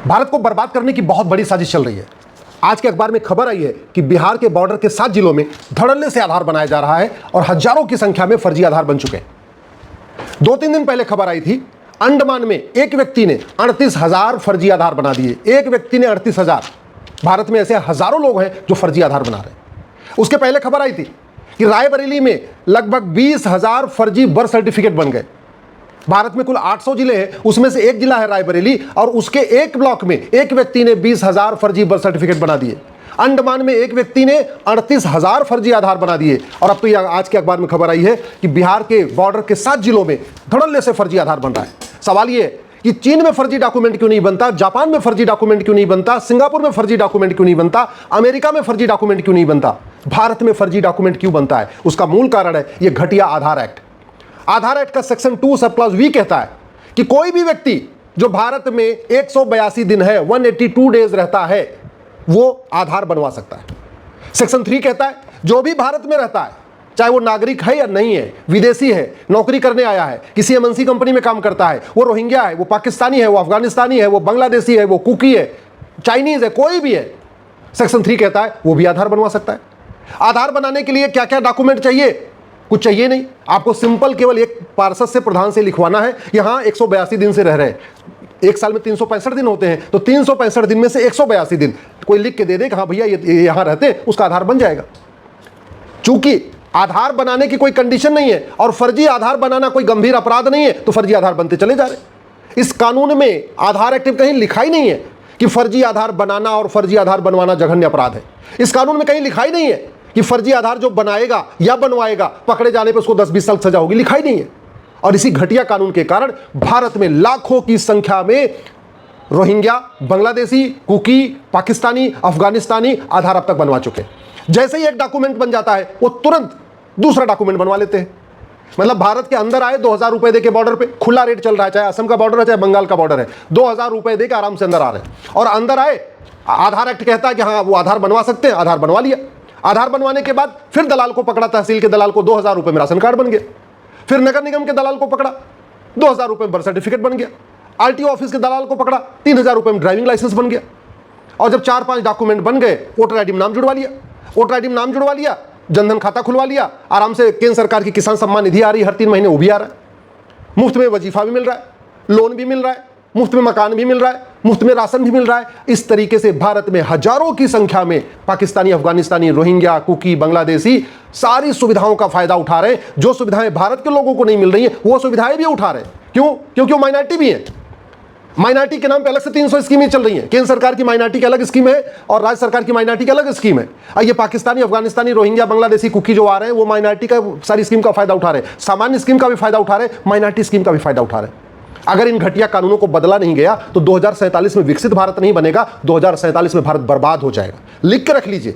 भारत को बर्बाद करने की बहुत बड़ी साजिश चल रही है। आज के अखबार में खबर आई है कि बिहार के बॉर्डर के 7 जिलों में धड़ल्ले से आधार बनाया जा रहा है और हजारों की संख्या में फर्जी आधार बन चुके हैं। 2-3 दिन पहले खबर आई थी, अंडमान में एक व्यक्ति ने 38,000 फर्जी आधार बना दिए। एक व्यक्ति ने 38,000। भारत में ऐसे हजारों लोग हैं जो फर्जी आधार बना रहे हैं। उसके पहले खबर आई थी कि रायबरेली में लगभग 20,000 फर्जी बर्थ सर्टिफिकेट बन गए। भारत में कुल 800 जिले हैं, उसमें से एक जिला है रायबरेली, और उसके एक ब्लॉक में एक व्यक्ति ने 20,000 फर्जी बर्थ सर्टिफिकेट बना दिए। अंडमान में एक व्यक्ति ने 38,000 फर्जी आधार बना दिए। और अब तो आज के अखबार में खबर आई है कि बिहार के बॉर्डर के 7 जिलों में धड़ल्ले से फर्जी आधार बन रहा है। सवाल ये है कि चीन में फर्जी डॉक्यूमेंट क्यों नहीं बनता, जापान में फर्जी डॉक्यूमेंट क्यों नहीं बनता, सिंगापुर में फर्जी डॉक्यूमेंट क्यों नहीं बनता, अमेरिका में फर्जी डॉक्यूमेंट क्यों नहीं बनता, भारत में फर्जी डॉक्यूमेंट क्यों बनता है? उसका मूल कारण है ये घटिया आधार एक्ट। आधार एक्ट का सेक्शन 2 सब क्लॉज वी कहता है कि कोई भी व्यक्ति जो भारत में 182 दिन है, 182 डेज रहता है, वो आधार बनवा सकता है। सेक्शन 3 कहता है जो भी भारत में रहता है, चाहे वो नागरिक है या नहीं है, विदेशी है, नौकरी करने आया है, किसी एमएनसी कंपनी में काम करता है, वो रोहिंग्या है, वो पाकिस्तानी है, वो अफगानिस्तानी है, वो बांग्लादेशी है, वो कुकी है, चाइनीज है, कोई भी है, सेक्शन 3 कहता है वो भी आधार बनवा सकता है। आधार बनाने के लिए क्या क्या डॉक्यूमेंट चाहिए? कुछ चाहिए नहीं, आपको सिंपल केवल एक पार्षद से, प्रधान से लिखवाना है यहां 182 दिन से रह रहे हैं। एक साल में 365 दिन होते हैं, तो 365 दिन में से 182 दिन कोई लिख के दे दे कि हाँ भैया ये यहां रहते हैं, उसका आधार बन जाएगा। चूंकि आधार बनाने की कोई कंडीशन नहीं है और फर्जी आधार बनाना कोई गंभीर अपराध नहीं है, तो फर्जी आधार बनते चले जा रहे। इस कानून में, आधार एक्ट में कहीं लिखा ही नहीं है कि फर्जी आधार बनाना और फर्जी आधार बनवाना जघन्य अपराध है। इस कानून में कहीं लिखा ही नहीं है कि फर्जी आधार जो बनाएगा या बनवाएगा पकड़े जाने पर उसको 10-20 साल सजा होगी, लिखा ही नहीं है। और इसी घटिया कानून के कारण भारत में लाखों की संख्या में रोहिंग्या, बांग्लादेशी, कुकी, पाकिस्तानी, अफगानिस्तानी आधार अब तक बनवा चुके। जैसे ही एक डॉक्यूमेंट बन जाता है वो तुरंत दूसरा डॉक्यूमेंट बनवा लेते हैं। मतलब भारत के अंदर आए, 2,000 रुपए देके बॉर्डर पे, खुला रेट चल रहा है, चाहे असम का बॉर्डर है चाहे बंगाल का बॉर्डर है, 2,000 रुपए देके आराम से अंदर आ रहे हैं। और अंदर आए, आधार एक्ट कहता है कि हाँ वो आधार बनवा सकते हैं, आधार बनवा लिया। आधार बनवाने के बाद फिर दलाल को पकड़ा, तहसील के दलाल को, 2,000 रुपए में राशन कार्ड बन गया। फिर नगर निगम के दलाल को पकड़ा, 2,000 रुपए में बर्थ सर्टिफिकेट बन गया। आरटीओ ऑफिस के दलाल को पकड़ा, 3,000 रुपए में ड्राइविंग लाइसेंस बन गया। और जब 4-5 डॉक्यूमेंट बन गए, वोटर आईडी में नाम जुड़वा लिया, वोटर आईडी में नाम जुड़वा लिया, जनधन खाता खुलवा लिया, आराम से केंद्र सरकार की किसान सम्मान निधि आ रही है, हर 3 महीने वो भी आ रहा है, मुफ्त में वजीफा भी मिल रहा है, लोन भी मिल रहा है, मुफ्त में मकान भी मिल रहा है, मुफ्त में राशन भी मिल रहा है। इस तरीके से भारत में हजारों की संख्या में पाकिस्तानी, अफगानिस्तानी, रोहिंग्या, कुकी, बांग्लादेशी सारी सुविधाओं का फायदा उठा रहे हैं। जो सुविधाएं भारत के लोगों को नहीं मिल रही हैं वो सुविधाएं भी उठा रहे हैं। क्यों? क्योंकि वो माइनॉरिटी भी है। माइनॉरिटी के नाम पे अलग से 300 स्कीमें चल रही हैं। केंद्र सरकार की माइनॉरिटी की अलग स्कीम है और राज्य सरकार की माइनॉरिटी की अलग स्कीम है। ये पाकिस्तानी, अफगानिस्तानी, रोहिंग्या, बांग्लादेशी, कुकी जो आ रहे हैं वो माइनॉरिटी का सारी स्कीम का फायदा उठा रहे हैं, सामान्य स्कीम का भी फायदा उठा रहे हैं, माइनॉरिटी स्कीम का भी फायदा उठा रहे हैं। अगर इन घटिया कानूनों को बदला नहीं गया तो 2047 में विकसित भारत नहीं बनेगा, 2047 में भारत बर्बाद हो जाएगा। लिख के रख लीजिए।